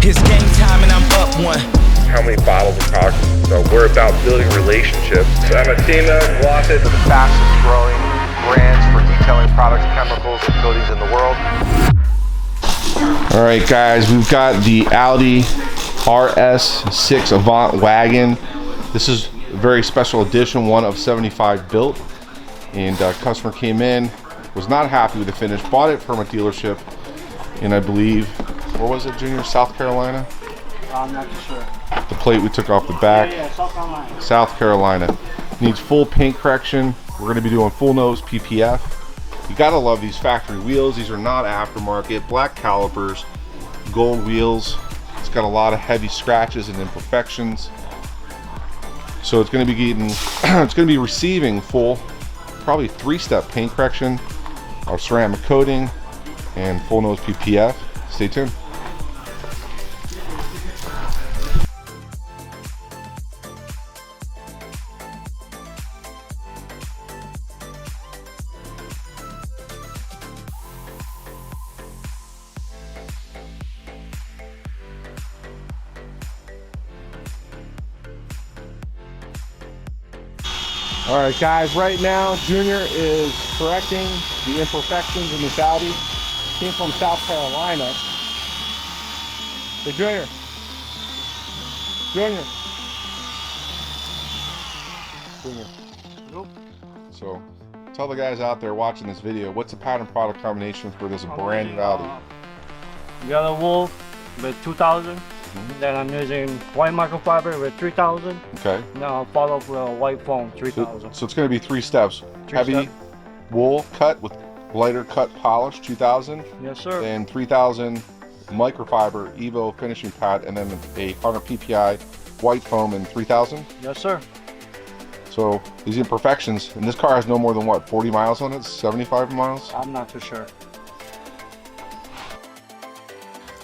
It's game time and I'm up one. How many bottles of product? So we're about building relationships. So I'm a Tina Glossett, the fastest growing brands for detailing products, chemicals, and coatings in the world. All right, guys, we've got the Audi RS6 Avant wagon. This is a very special edition, one of 75 built. And customer came in, was not happy with the finish, bought it from a dealership in, I believe, where was it, Junior? South Carolina? I'm not too sure. The plate we took off the back. Yeah, South Carolina. South Carolina. Needs full paint correction. We're going to be doing full nose PPF. You got to love these factory wheels. These are not aftermarket. Black calipers, gold wheels. It's got a lot of heavy scratches and imperfections. So it's going to be getting, it's going to be receiving full, probably 3-step paint correction, our ceramic coating, and full nose PPF. Stay tuned. All right, guys, right now, Junior is correcting the imperfections in this Audi. Came from South Carolina. Hey, Junior. Junior. Nope. So, tell the guys out there watching this video, what's the pattern product combination for this brand new Audi? Yellow wool with 2,000. Then I'm using white microfiber with 3,000. Okay. Now I'll follow up with a white foam, 3,000. So it's going to be 3 steps. Heavy wool cut with lighter cut polish, 2,000. Yes, sir. Then 3,000 microfiber Evo finishing pad, and then a 100 PPI white foam and 3,000. Yes, sir. So these imperfections, and this car has no more than what, 40 miles on it, 75 miles? I'm not too sure.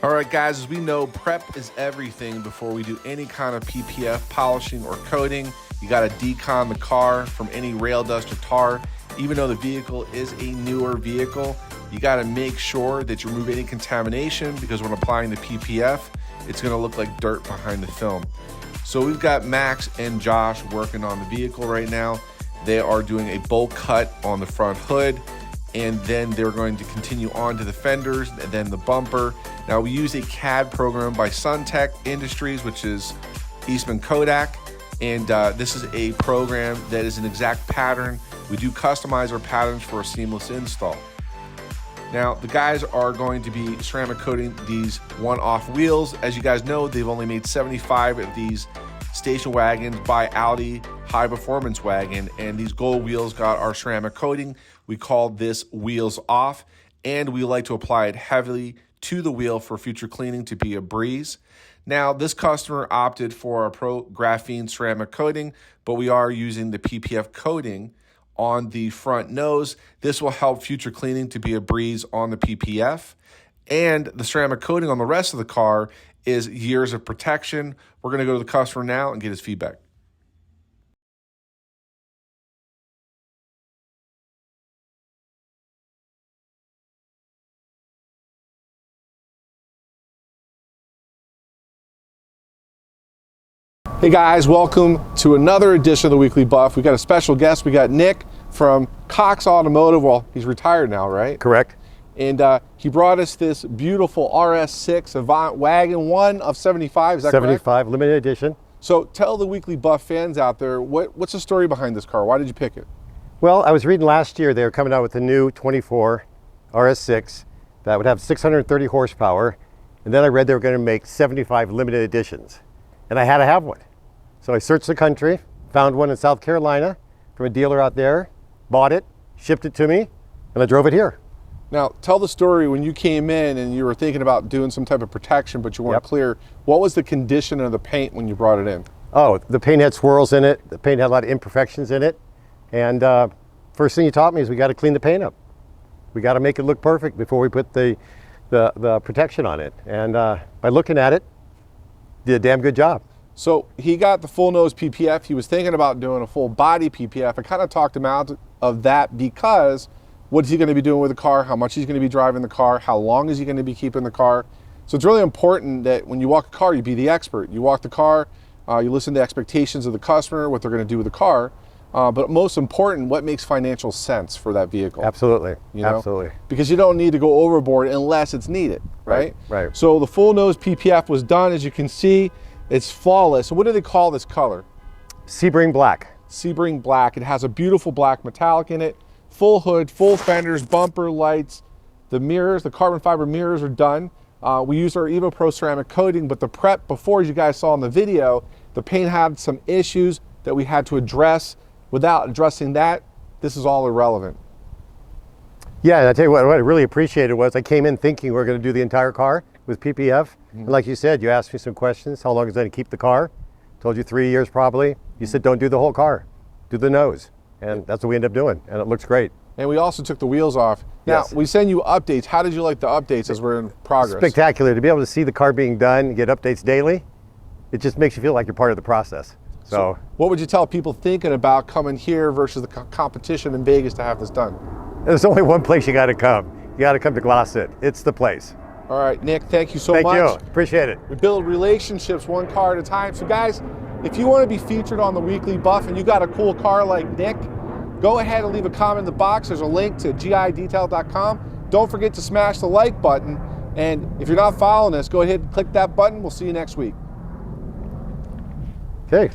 All right, guys, as we know, prep is everything before we do any kind of PPF polishing or coating. You got to decon the car from any rail dust or tar. Even though the vehicle is a newer vehicle, you got to make sure that you remove any contamination, because when applying the PPF, it's going to look like dirt behind the film. So we've got Max and Josh working on the vehicle right now. They are doing a bowl cut on the front hood, and then they're going to continue on to the fenders and then the bumper. Now, we use a CAD program by Suntech Industries, which is Eastman Kodak, and this is a program that is an exact pattern. We do customize our patterns for a seamless install. Now, the guys are going to be ceramic coating these one-off wheels. As you guys know, they've only made 75 of these station wagons by Audi high performance wagon, and these gold wheels got our ceramic coating. We call this wheels off, and we like to apply it heavily to the wheel for future cleaning to be a breeze. Now, this customer opted for a Pro Graphene ceramic coating, but we are using the PPF coating on the front nose. This will help future cleaning to be a breeze on the PPF. And the ceramic coating on the rest of the car is years of protection. We're going to go to the customer now and get his feedback. Hey guys, welcome to another edition of the Weekly Buff. We got a special guest. We got Nick from Cox Automotive. Well, he's retired now, right? Correct. And he brought us this beautiful RS6 Avant wagon, one of 75. Is that 75, correct? limited edition. So tell the Weekly Buff fans out there, what's the story behind this car? Why did you pick it? Well, I was reading last year they were coming out with a new 24 RS6 that would have 630 horsepower. And then I read they were going to make 75 limited editions. And I had to have one. So I searched the country, found one in South Carolina from a dealer out there, bought it, shipped it to me, and I drove it here. Now, tell the story when you came in and you were thinking about doing some type of protection, but you weren't clear. What was the condition of the paint when you brought it in? Oh, the paint had swirls in it. The paint had a lot of imperfections in it. And first thing he taught me is we got to clean the paint up. We got to make it look perfect before we put the protection on it. And by looking at it, did a damn good job. So he got the full nose PPF. He was thinking about doing a full body PPF. I kind of talked him out of that because what is he going to be doing with the car? How much he's going to be driving the car? How long is he going to be keeping the car? So it's really important that when you walk a car, you be the expert. You walk the car, you listen to expectations of the customer, what they're going to do with the car, but most important, what makes financial sense for that vehicle. Absolutely, You know? absolutely. Because you don't need to go overboard unless it's needed, right? Right. So the full nose PPF was done, as you can see. It's flawless. So what do they call this color? Sebring black. Sebring black. It has a beautiful black metallic in it. Full hood, full fenders, bumper lights. The mirrors, the carbon fiber mirrors are done. We used our Evo Pro ceramic coating, but the prep before, as you guys saw in the video, the paint had some issues that we had to address. Without addressing that, this is all irrelevant. Yeah, and I tell you what I really appreciated was I came in thinking we were going to do the entire car with PPF. And like you said, you asked me some questions. How long is it going to keep the car? Told you 3 years probably. You said don't do the whole car, do the nose. And that's what we ended up doing, and it looks great. And we also took the wheels off. Now, Yes. we send you updates. How did you like the updates as we're in progress? Spectacular. To be able to see the car being done, get updates daily, it just makes you feel like you're part of the process. So what would you tell people thinking about coming here versus the competition in Vegas to have this done? there's only one place you got to come. You got to come to Glossit. It's the place. All right, Nick, thank you so Thank much. you. Appreciate it. We build relationships one car at a time. So guys, if you want to be featured on the Weekly Buff and you got a cool car like Nick, go ahead and leave a comment in the box. There's a link to gidetail.com. Don't forget to smash the like button. And if you're not following us, go ahead and click that button. We'll see you next week. Okay.